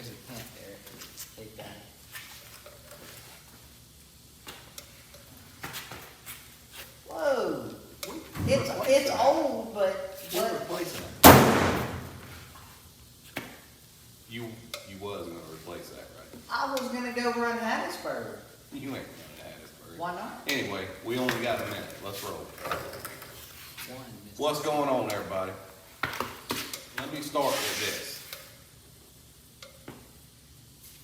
There's a tent there. Take that. Whoa! It's old, but We're replacing it. You was gonna replace that, right? I was gonna go run Hattiesburg. You ain't running Hattiesburg. Why not? Anyway, we only got a minute. Let's roll. One. What's going on, everybody? Let me start with this.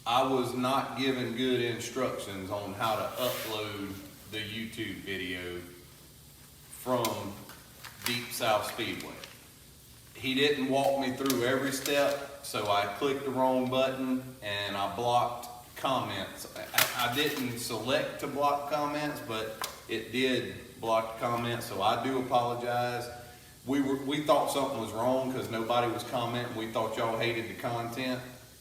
I was not given good instructions on how to upload the YouTube video from Deep South Speedway. He didn't walk me through every step, so I clicked the wrong button and I blocked comments. I didn't select to block comments, but it did block the comments, so I do apologize. We thought something was wrong because nobody was commenting. We thought y'all hated the content.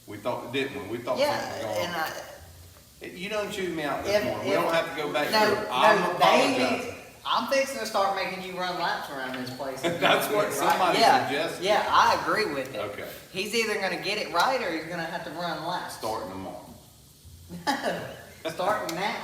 We thought, didn't we? We thought something was going on. You don't chew me out this morning. We don't have to go back through it. I'm apologizing. I'm fixing to start making you run laps around this place. That's what somebody suggested. Yeah, I agree with it. Okay. He's either going to get it right or he's going to have to run laps. Starting tomorrow. Starting now.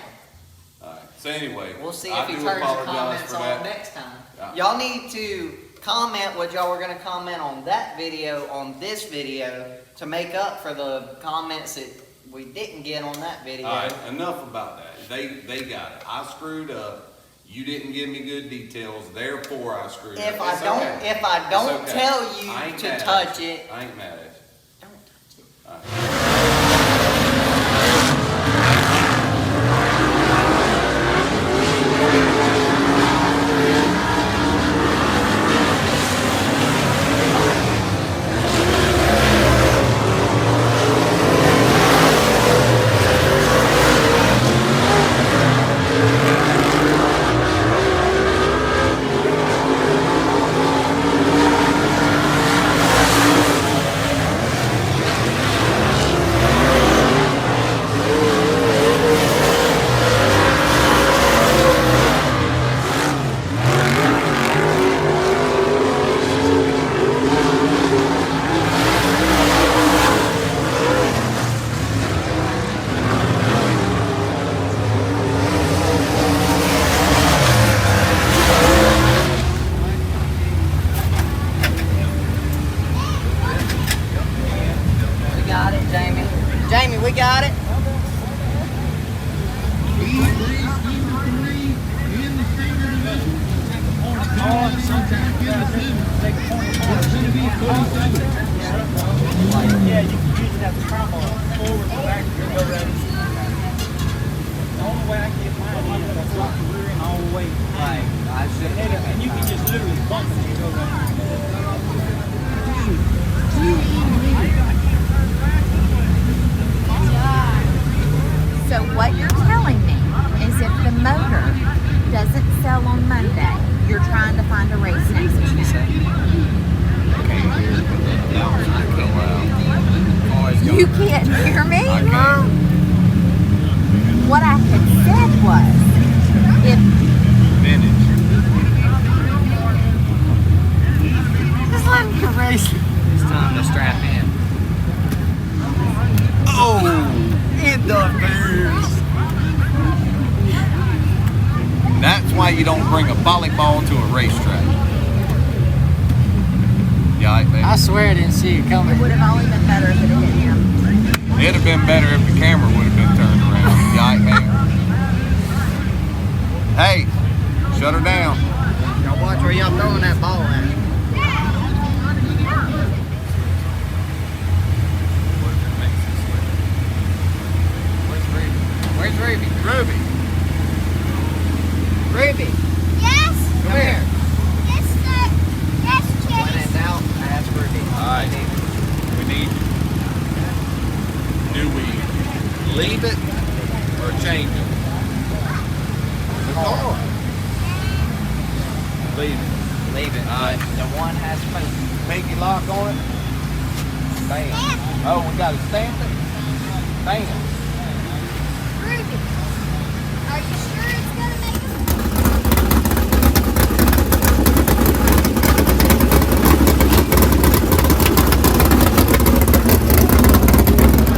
All right. So anyway, we'll see I if he do turns the apologize comments for on that. next time. Yeah. Y'all need to comment what y'all were going to comment on that video, on this video, to make up for the comments that we didn't get on that video. All right, enough about that. They got it. I screwed up. You didn't give me good details, therefore I screwed up. If I don't tell you to touch it, I ain't mad at you. don't touch it. All right. Jamie, we got it. Yeah, you can use it as a combo forward and back to go around. The only way I can get mine is to block the rear end all the way. Right. I should. And you can just literally bump it and go around. So what you're telling me is if the motor doesn't sell on Monday, you're trying to find a race next weekend. You can't hear me? What I had said was, if Just let him race. It's time to strap in. Oh, it does bears. That's why you don't bring a volleyball to a racetrack. Yeah, I think. I swear I didn't see it coming. it would have only been better if it had hit him. It'd have been better if the camera would have been turned around. Yeah, I think. Hey, shut her down. Y'all watch where y'all throwing that ball at. Where's Ruby? Ruby. Ruby, Yes, come here. yes, sir. Yes, When Chase. it's out, ask Ruby. Alright. We need. Do we leave it or change it? The car. Leave it. Leave it. Alright. The one has Pinky lock on it. Bam. Oh, we got to stamp it. Bam. Ruby, are you sure it's gonna make a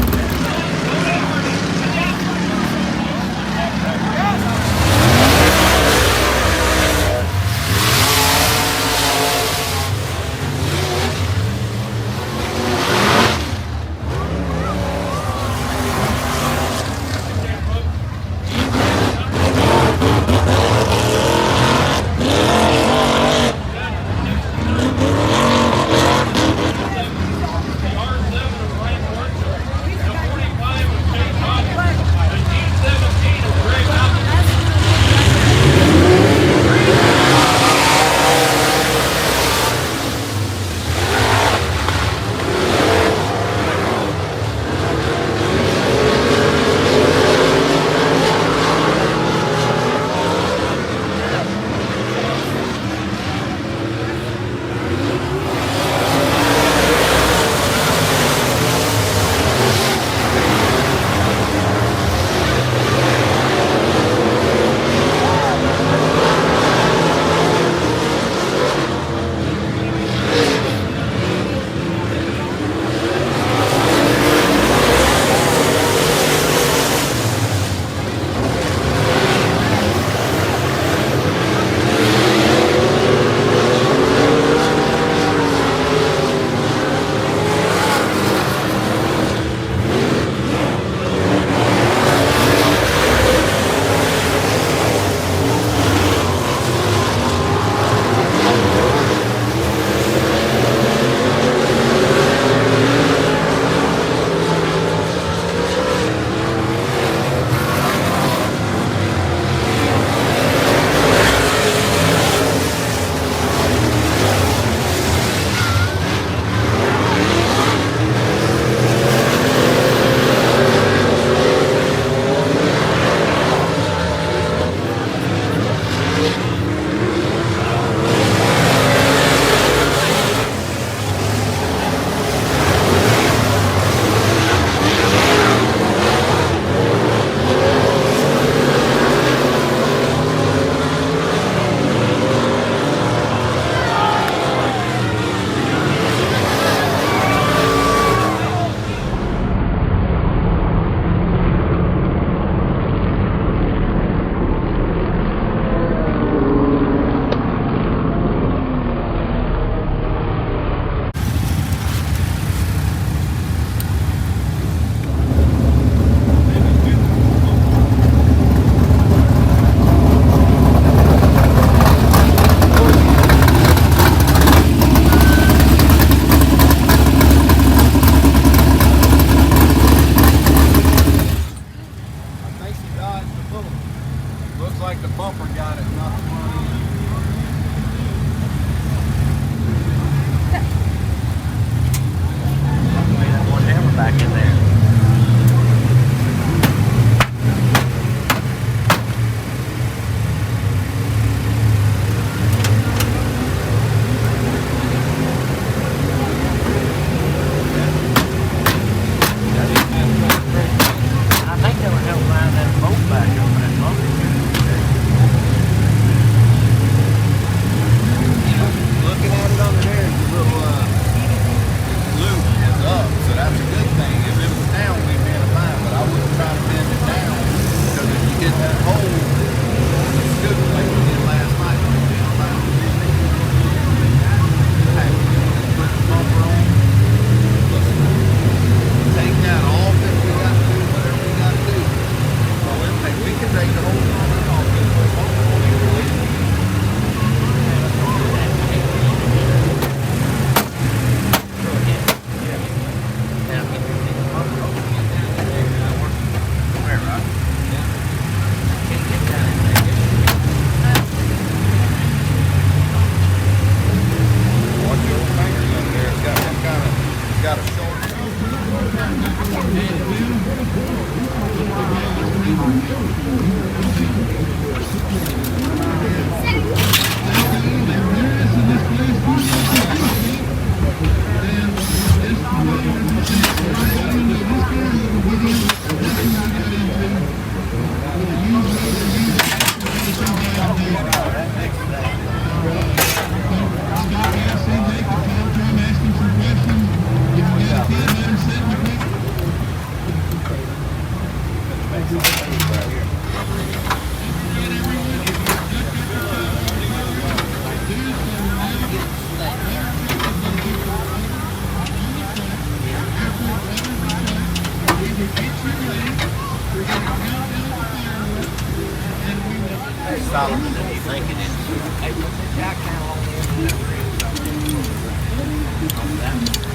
Hey, put the jack handle on there.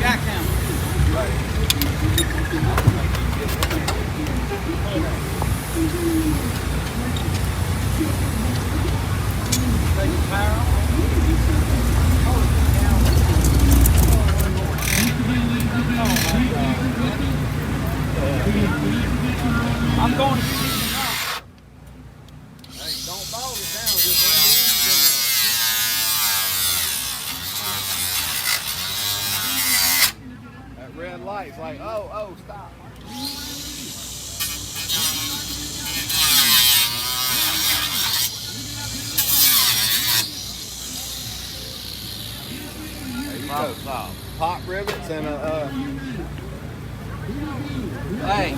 Jack handle. Take the power off. I'm going to keep it up. Hey, don't bog it down. Just run it in. That red light's like, oh, stop. There you go. Pop rivets and a hey.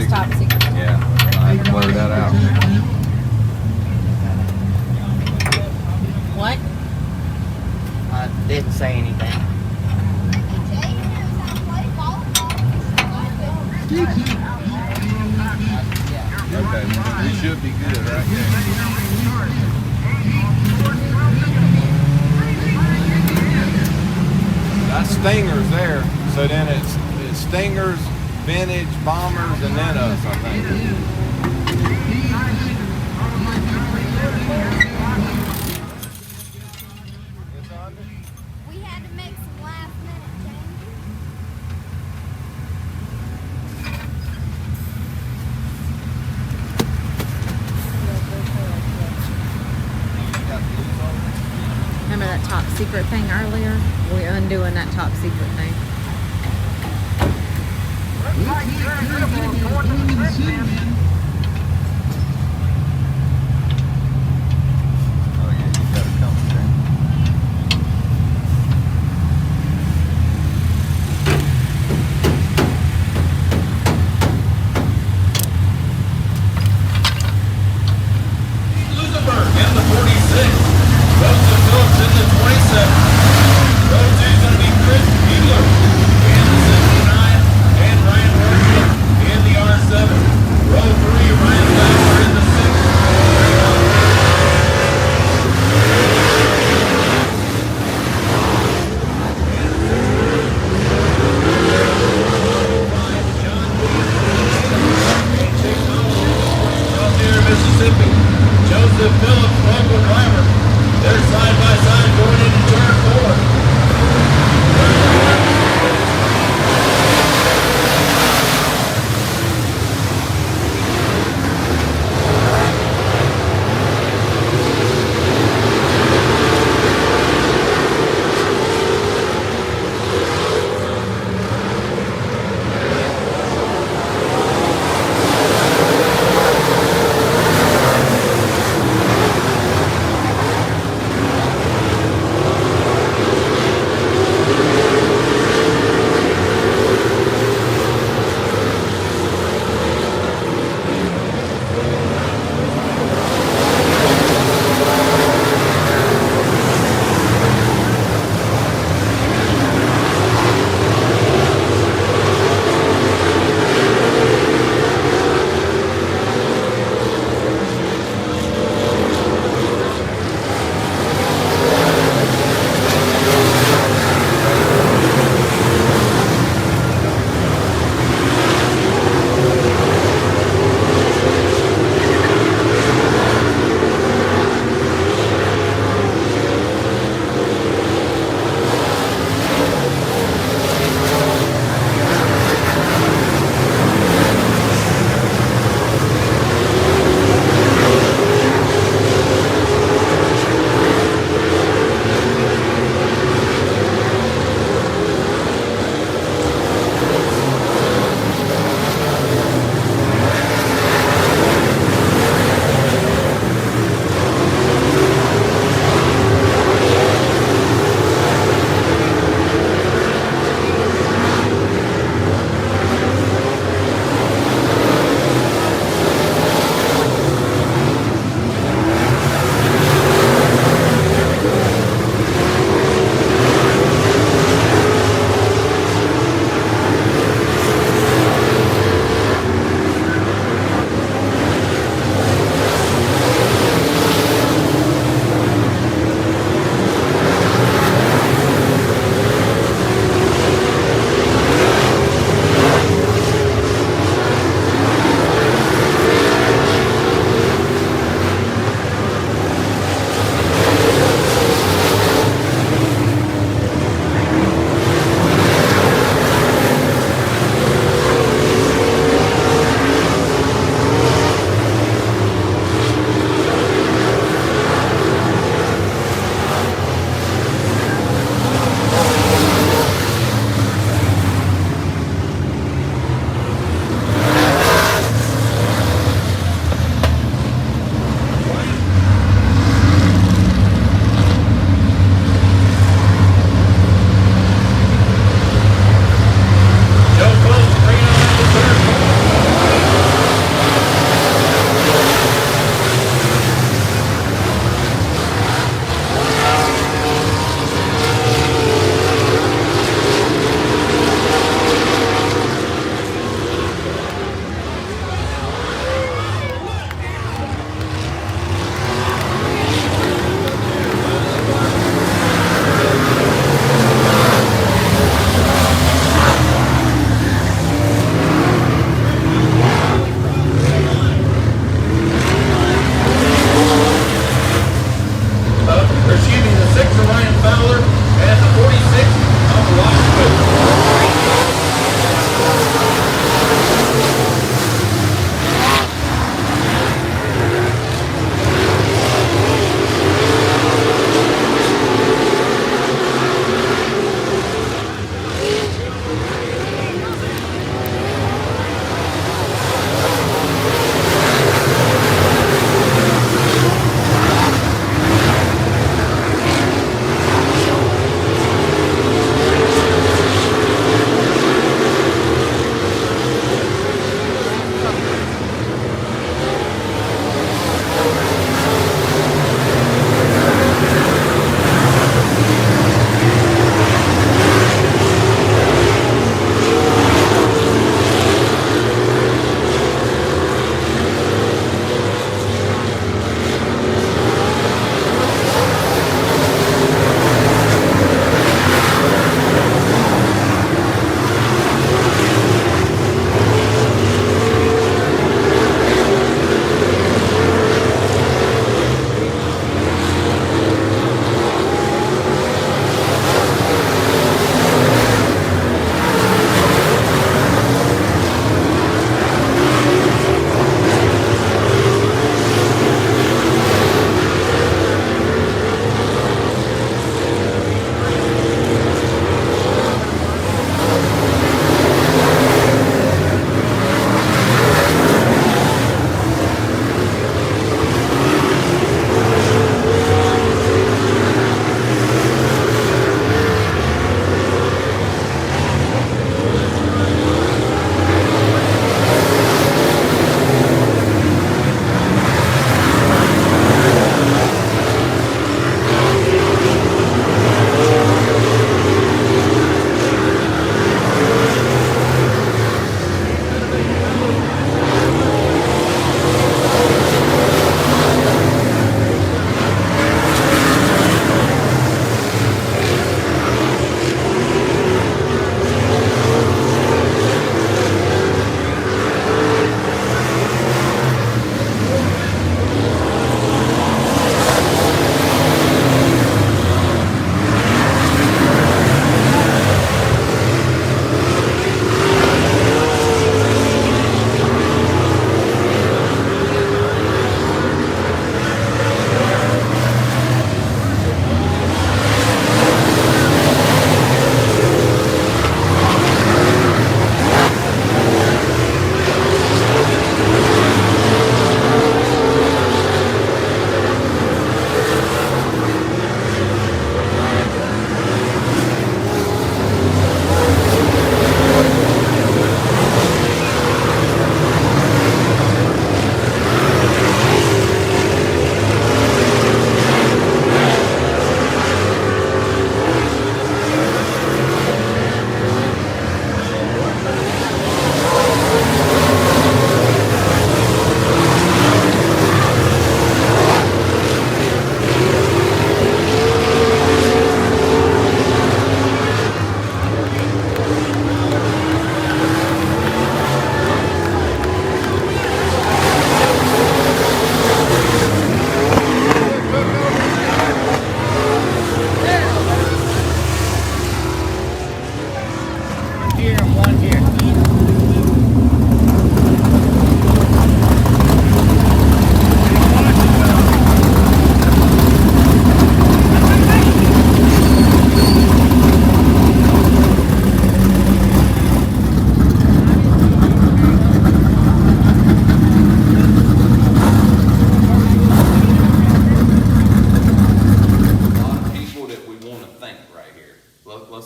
Top secret. Yeah, I blurred that out. What? I didn't say anything. Jay knows how to play volleyball. Okay, we should be good right there. That Stinger's there, so then it's Stingers, Vintage, Bombers, and then us, I think. We had to make some last minute changes. Remember that top secret thing earlier? We're undoing that top secret thing. Oh yeah, you got it coming there. Lusenberg in the 46. Rose and Phillips in the 27. Row 2 is going to be Chris Bueller in the 69. And Ryan Worship in the R7. Row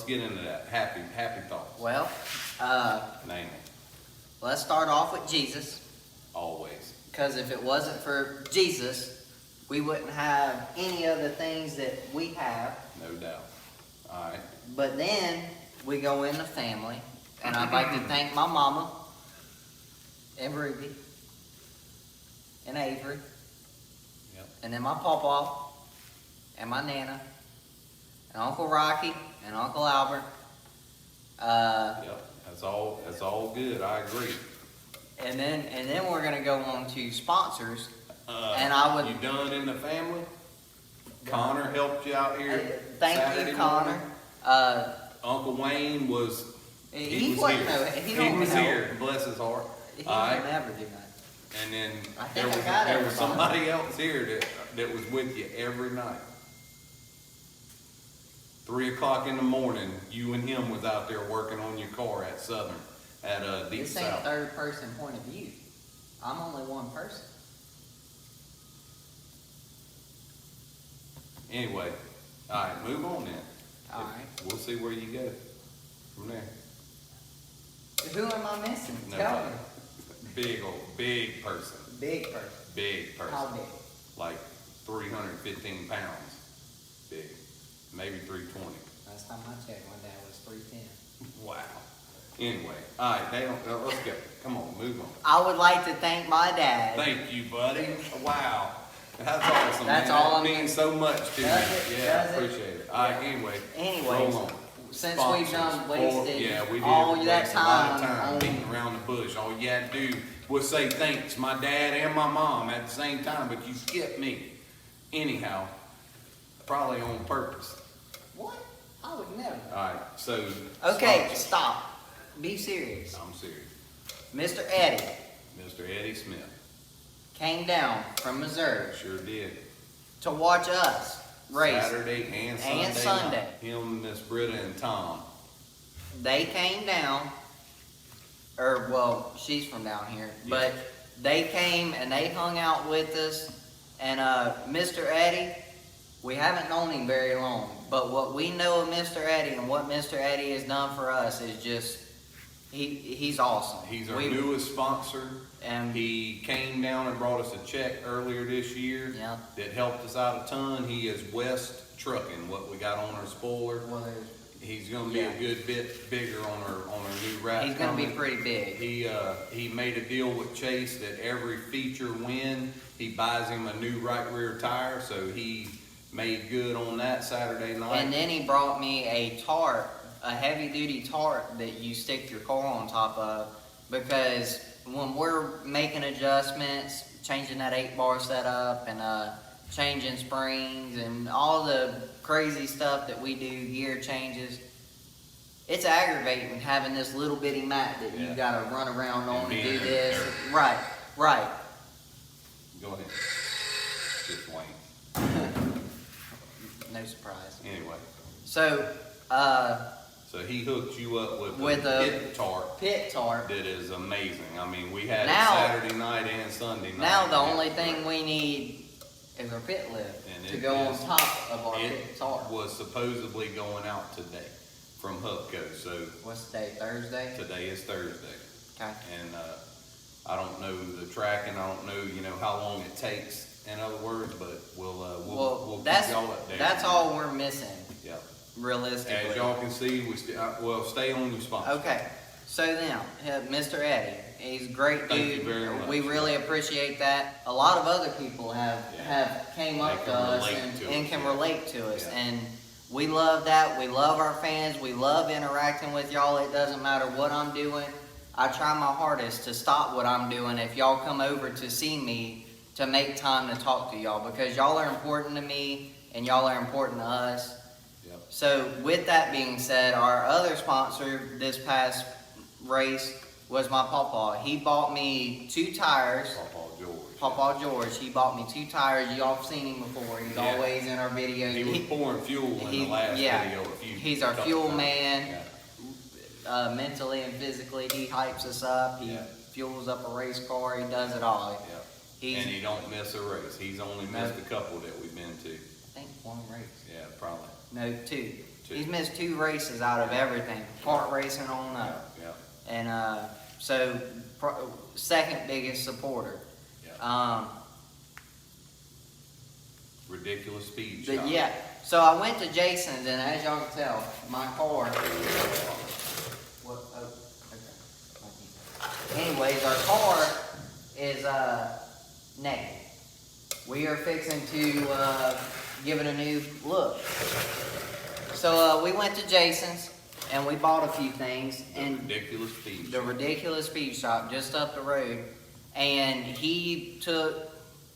get into that. Happy thoughts. Well, Name it. let's start off with Jesus. Always. Because if it wasn't for Jesus, we wouldn't have any of the things that we have. No doubt. All right. But then we go into family, and I'd like to thank my mama, and Ruby, and Avery, Yep. and then my pawpaw, and my nana, and Uncle Rocky, and Uncle Albert. Yep. That's all good. I agree. And then we're gonna go on to sponsors. And I would. You done in the family? Connor helped you out here. Thank Saturday you, Connor. morning. Uncle Wayne was. He was wasn't here. no- he He don't was help. here. Bless his heart. He All right. would never do that. And then I there think was I got there was everybody. somebody else here that was with you every night. 3 o'clock in the morning, you and him was out there working on your car at Southern, at Deep This ain't South. third person point of view. I'm only one person. Anyway, all right, move on then. All right. We'll see where you go from there. Who am I missing? Tell Nobody. me. Big person. Big person. Big person. How big? Like 315 pounds. Big. Maybe 320. Last time I checked, my dad was 310. Wow. Anyway, all right, let's go. Come on, move on. I would like to thank my dad. Thank you, buddy. Wow. That's awesome. That's man. all That I'm means so much to me. Does it? Yeah, Does it? appreciate it. All right, anyway. Anyways, roll on. since Sponsors. we've done wasted Yeah, we did all that waste a lot of time on- beating around the bush. All you had to do was say thanks, my dad and my mom at the same time, but you skipped me. Anyhow, probably on purpose. What? I would never. All right, so. Okay, sponsors. stop. Be serious. I'm serious. Mr. Eddie Mr. Eddie Smith. came down from Missouri Sure did. to watch us race. Saturday and Sunday. And Sunday. night. Him, Miss Britta, and Tom. They came down, or well, she's from down here, but they came and they hung out with us. And Mr. Eddie, we haven't known him very long, but what we know of Mr. Eddie and what Mr. Eddie has done for us is just, he's awesome. He's our We- newest sponsor. And He came down and brought us a check earlier this year. Yeah. That helped us out a ton. He is West Trucking, what we got on our spoiler. well, there's- He's gonna be Yeah. a good bit bigger on our new wrap. he's gonna be coming. pretty big. He made a deal with Chase that every feature win, he buys him a new right rear tire, so he made good on that Saturday night. And then he brought me a tarp, a heavy duty tarp that you stick your car on top of, because when we're making adjustments, changing that 8-bar setup and changing springs and all the crazy stuff that we do, gear changes, it's aggravating having this little bitty mat that you Yeah. gotta run around on And and being do in this. there. Right, right. Go ahead. Just Wayne. No surprise. Anyway, So, so he hooked you up With a a pit tarp pit tarp. that is amazing. I mean, we had Now- it Saturday night and Sunday night. Now the and it only was thing great. we need is our pit lift And to it go on is- top of our It pit tarp. was supposedly going out today from Hupco, so What's the day? Thursday? today is Thursday. Okay. And I don't know the tracking, I don't know, how long it takes, in other words, but we'll Well, keep that's y'all updated. that's all we're missing, Yeah. realistically. As y'all can see, we stay on your sponsor. Okay. So now, Mr. Eddie, he's a great Thank you dude. very much. We really appreciate that. A lot of other people have came They up to can us relate and, to and us, can yeah. relate to us, Yeah. and we love that. We love our fans. We love interacting with y'all. It doesn't matter what I'm doing. I try my hardest to stop what I'm doing if y'all come over to see me, to make time to talk to y'all, because y'all are important to me and y'all are important to us. Yep. So with that being said, our other sponsor this past race was my pawpaw. He bought me 2 tires. Pawpaw George. Pawpaw George, he bought me 2 tires. Y'all have seen him before. He's Yeah. always in our videos. He was pouring fuel in the last video. He's our fuel times. man. Yeah. Mentally and physically, he hypes us up. He Yeah. fuels up a race car. He does it all. Yeah. He's, And he don't miss a race. He's only missed No. a couple that we've been to. I think 1 race. Yeah, probably. No, 2. He's missed 2 races out of everything, kart racing on up. Yeah, And so, second biggest supporter. yeah. Ridiculous speed But shot. yeah, so I went to Jason's, and as y'all can tell, my car. What? Oh, okay. Anyways, our car is naked. We are fixing to give it a new look. So we went to Jason's and we bought a few things. And Ridiculous speed the shot. ridiculous speed shop just up the road, and he took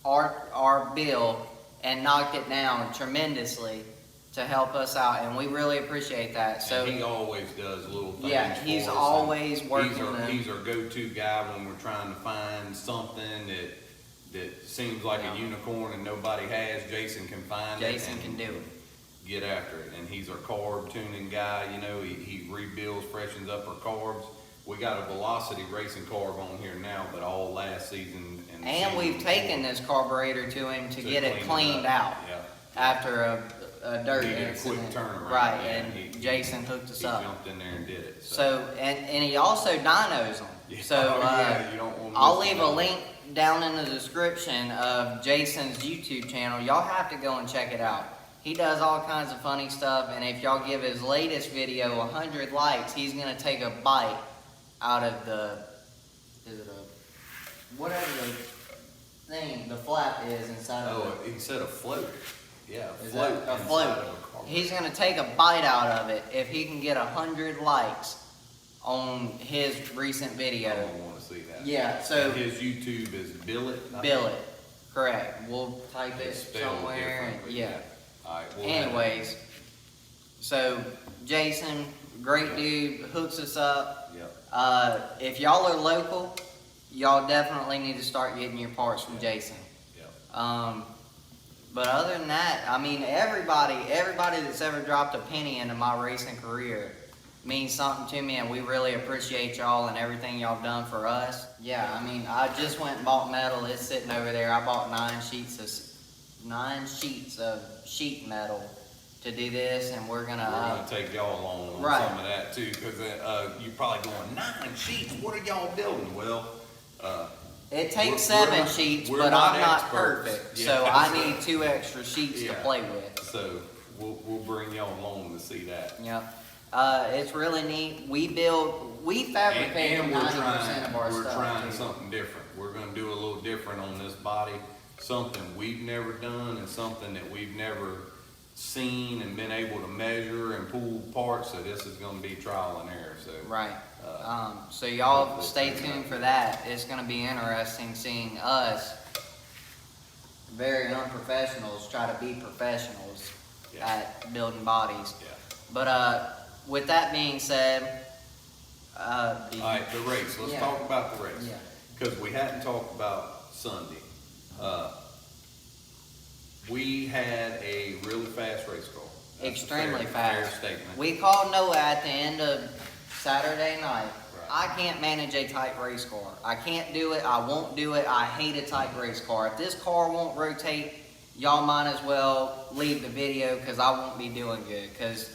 our bill and knocked it down tremendously to help us out, and we really appreciate that. So And he always does little things yeah, for he's us, always and working them. He's our go-to guy when we're trying to find something that seems like Yeah. a unicorn and nobody has. Jason can find it. Jason and can do it. Get after it, and he's our carb tuning guy. You know, he rebuilds, freshens up our carbs. We got a Velocity racing carb on here now, but all last season And we've taken this carburetor to him to get it clean cleaned up. out Yeah. after a dirt He did a quick incident. turnaround. Right, Yeah, and Jason hooked us He up. jumped in there and did it. So, and he also dynos them. Yeah. So, Oh, yeah, you don't want to I'll miss leave a that. link down in the description of Jason's YouTube channel. Y'all have to go and check it out. He does all kinds of funny stuff, and if y'all give his latest video 100 likes, he's gonna take a bite out of whatever the thing, the flap is inside of Oh, he said a float. Yeah, a Is float. that a inside float? of a carburetor. He's gonna take a bite out of it if he can get 100 likes on his recent I video. don't want to see that. Yeah, so And his YouTube is Billet. I bill think. it. Correct. We'll type it It's spelled somewhere. And, differently. yeah. All right. We'll have it. Anyways, so Jason, great dude, hooks us up. Yep. If y'all are local, y'all definitely need to start getting your parts from Jason. Yep. But other than that, I mean, everybody that's ever dropped a penny into my racing career means something to me, and we really appreciate y'all and everything y'all done for us. Yeah, I mean, I just went and bought metal. It's sitting over there. I bought 9 sheets of sheet metal to do this, and we're We're gonna. gonna take y'all along on right. some of that too, because you're probably going 9 sheets. What are y'all building? Well, It takes We're 7 not- sheets, we're but not I'm not experts. perfect, Yeah. so I need 2 extra sheets to Yeah. play with. so we'll bring y'all along to see that. Yep. It's really neat. We fabricate And 90% of our we're stuff. trying too. something different. We're gonna do a little different on this body, something we've never done and something that we've never seen and been able to measure and pull parts. So this is gonna be trial and error. So Right. Uh, So y'all hopefully stay it's tuned for that. It's gonna be interesting seeing us, very unprofessionals, try to be professionals Yeah. at building bodies. yeah. But with that being said, All right, the race. Let's Yeah. talk about the race. Yeah. Because we hadn't talked about Sunday. We had a really fast race car. That's a extremely fair fast. statement. We called Noah at the end of Saturday night. Right. I can't manage a tight race car. I can't do it. I won't do it. I hate a tight race car. If this car won't rotate, y'all might as well leave the video because I won't be doing good. Because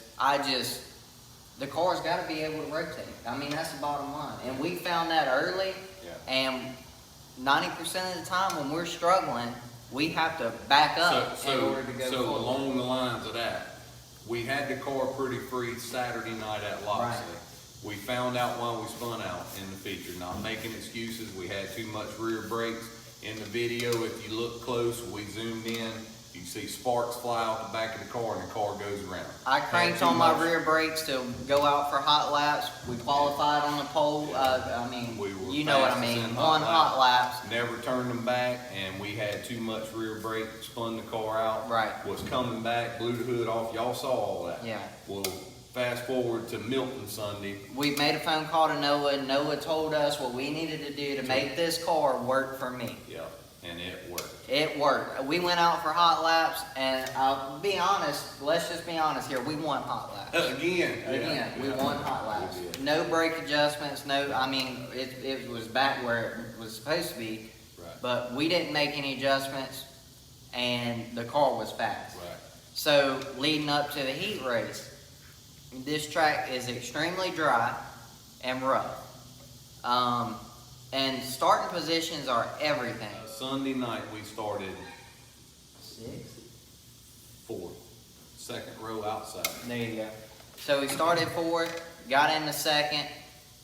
the car's got to be able to rotate. I mean, that's the bottom line. And we found that early. Yeah. And 90% of the time when we're struggling, we have to back up in order to go So forward. along the lines of that, we had the car pretty free Saturday night at Loxley. Right. We found out why we spun out in the feature, not making excuses. We had too much rear brakes. In the video, if you look close, we zoomed in, you see sparks fly out the back of the car and the car goes around. I cranked Had too on my much- rear brakes to go out for hot laps. We qualified on the pole. I mean, We were you know what I fastest mean. in One hot laps. Never turned them back, and we had too much rear brake, spun the car out. Right. Was coming back, blew the hood off. Y'all saw all that. Yeah. Well, fast forward to Milton Sunday. We made a phone call to Noah, and Noah told us what we needed to do to make this car work for me. Yeah, and it worked. It worked. We went out for hot laps, and I'll be honest, let's just be honest here, we won hot laps. Again. Again, we yeah. won hot laps. We did. No brake adjustments, it was back where it was supposed to be, Right. but we didn't make any adjustments, and the car was fast. Right. So leading up to the heat race, this track is extremely dry and rough. And starting positions are everything. Sunday night we started 6. 4th, second row outside. There you go. So we started 4th, got in the second.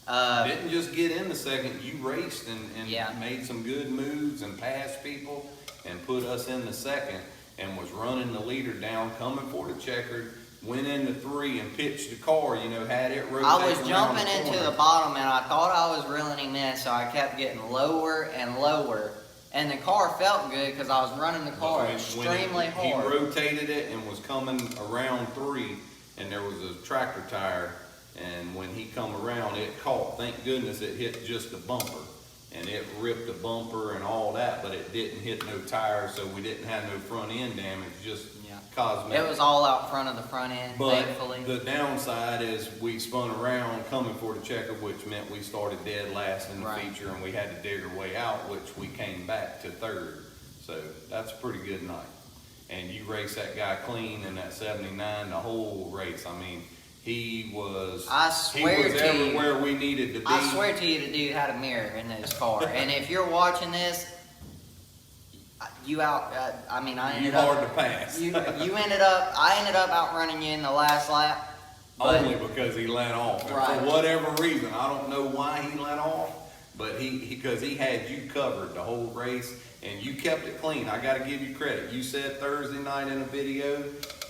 Didn't just get in the second, you raced and Yeah. made some good moves and passed people and put us in the second and was running the leader down, coming for the checkered, went into 3 and pitched the car, you know, had it rotating. I was around jumping the into corner. the bottom and I thought I was reeling him in, so I kept getting lower and lower. And the car felt good because I was running the car extremely He hard. rotated it and was coming around 3 and there was a tractor tire, and when he come around it caught. Thank goodness it hit just the bumper, and it ripped the bumper and all that, but it didn't hit no tires, so we didn't have no front end damage, just Yeah. cosmetic. It was all out front of the front end, But thankfully. the downside is we spun around coming for the checker, which meant we started dead last in the Right. feature, and we had to dig our way out, which we came back to 3rd. So that's a pretty good night. And you raced that guy clean in that 79 the whole race. I mean, he was I swear to you- everywhere we needed to be. I swear to you, the dude had a mirror in his car. And if you're watching this, I ended You up. hard to pass. I ended up outrunning you in the last lap. But Only because he let off. And Right. for whatever reason, I don't know why he let off, but because he had you covered the whole race and you kept it clean. I got to give you credit. You said Thursday night in a video,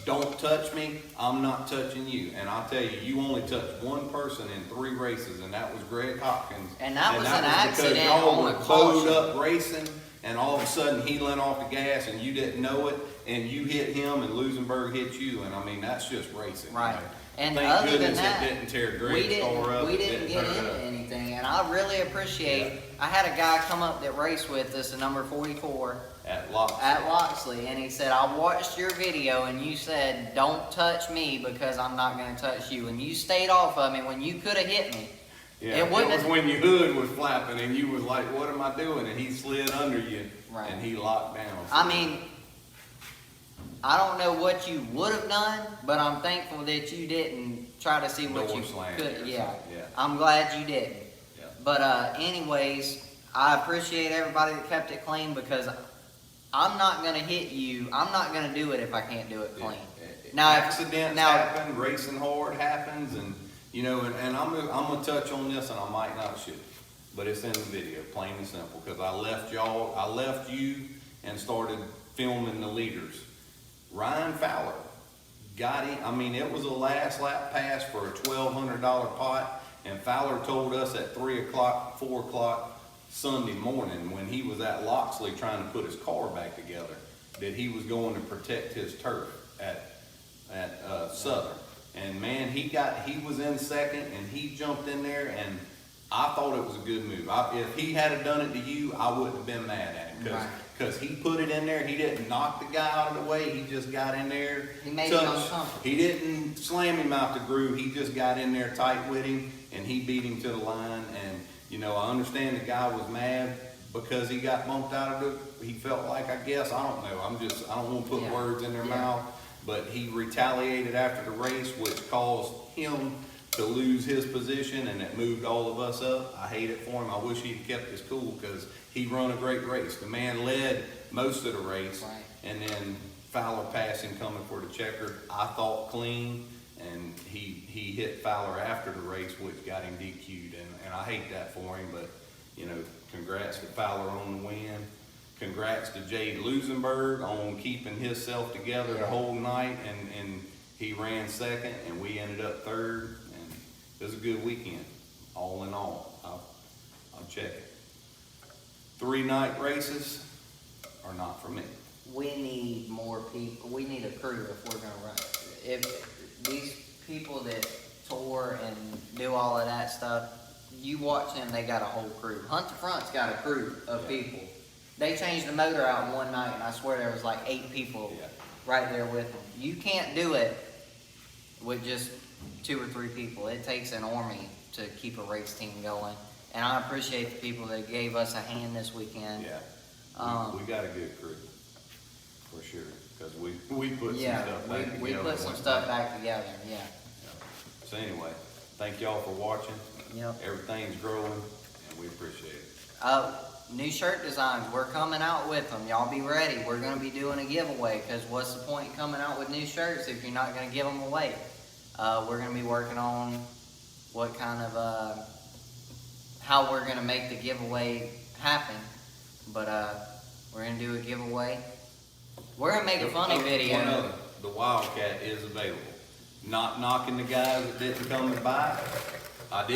don't touch me, I'm not touching you. And I'll tell you, you only touched one person in 3 races, and that was Greg Hopkins. And that was an because accident y'all on were a bowed caution. up racing, and all of a sudden he let off the gas and you didn't know it, and you hit him and Lusenberg hit you. And I mean, that's just racing. Right. You know? And Thank other than goodness that, it didn't tear we Greg's car up. we it didn't get hurt into up. anything. And I really appreciate. Yeah. I had a guy come up that raced with us, a number 44. At Lock. At Loxley, and he said, I watched your video and you said, don't touch me because I'm not going to touch you. And you stayed off of me when you could have hit me. Yeah, It it wouldn't was have- when your hood was flapping and you was like, what am I doing? And he slid under you Right. and he locked down. I mean, I don't know what you would have done, but I'm thankful that you didn't try to see what Door you slam could. or Yeah. something, yeah. I'm glad you didn't. Yeah. But anyways, I appreciate everybody that kept it clean because I'm not gonna hit you. I'm not gonna do it if I can't do it clean. Now, Accidents happen, racing hard happens, and you know, and I'm gonna touch on this, and I might not should, but it's in the video, plain and simple, because I left you and started filming the leaders. Ryan Fowler got in. I mean, it was a last lap pass for a $1,200 pot, and Fowler told us at 3 o'clock, 4 o'clock Sunday morning when he was at Loxley trying to put his car back together that he was going to protect his turf at Southern. And man, he was in second and he jumped in there, and I thought it was a good move. If he had done it to you, I wouldn't have been mad at him because he put it in there. He didn't knock the guy out of the way. He just got in there. He made him uncomfortable. He didn't slam him out the groove. He just got in there tight with him and he beat him to the line. And you know, I understand the guy was mad because he got bumped out of it. He felt like, I guess, I don't know. I don't want to put words in their mouth, but he retaliated after the race, which caused him to lose his position, and it moved all of us up. I hate it for him. I wish he'd kept his cool because he run a great race. The man led most of the race, Right. and then Fowler passing coming for the checker. I thought clean, and he hit Fowler after the race, which got him DQ'd, and I hate that for him, but you know, congrats to Fowler on the win. Congrats to Jay Lusenberg on keeping himself together the whole night, and he ran second, and we ended up third, and it was a good weekend, all in all. I'll check it. 3-night races are not for me. We need more people. We need a crew if we're gonna run. If these people that tour and do all of that stuff, you watch them, they got a whole crew. Hunt the Front's got a crew of people. They changed the motor out in one night, and I swear there was like 8 people right there with them. You can't do it with just 2 or 3 people. It takes an army to keep a race team going. And I appreciate the people that gave us a hand this weekend. Yeah, we got a good crew, for sure, because we put some stuff back together. We put some stuff back together, yeah. So anyway, thank y'all for watching. Yep. Everything's growing, and we appreciate it. New shirt designs, we're coming out with them. Y'all be ready. We're gonna be doing a giveaway, cause what's the point in coming out with new shirts if you're not gonna give them away? We're gonna be working on what kind of, how we're gonna make the giveaway happen. But, we're gonna do a giveaway. We're gonna make a funny video. One other, the Wildcat is available. Not knocking the guys that didn't come and buy it. I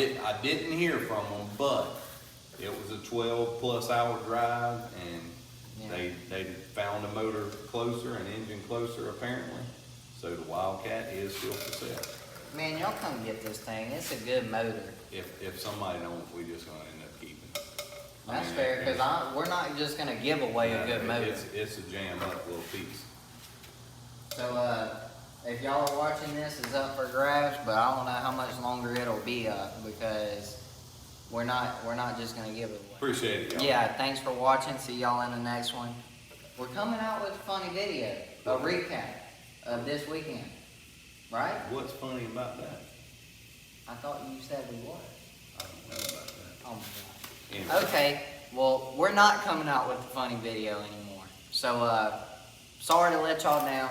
didn't hear from them, but it was a 12+ hour drive, and Yeah. they found a motor closer, an engine closer apparently. So the Wildcat is still for sale. Man, y'all come get this thing. It's a good motor. If somebody don't, we just gonna end up keeping it. I That's mean, fair, it's- cause we're not just gonna give away a good motor. It's a jam up little piece. So, if y'all are watching this, it's up for grabs, but I don't know how much longer it'll be up because we're not just gonna give it away. Appreciate it, y'all. Yeah, thanks for watching. See y'all in the next one. We're coming out with a funny video, a recap of this weekend, right? What's funny about that? I thought you said we were. I don't know about that. Oh my god. Anyway. Okay, well, we're not coming out with the funny video anymore. So, sorry to let y'all down.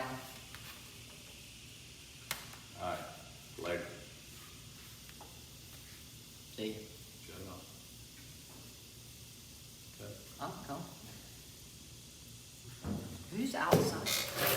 Alright, later. See you. Shut it off. Okay. I'm coming. Who's outside?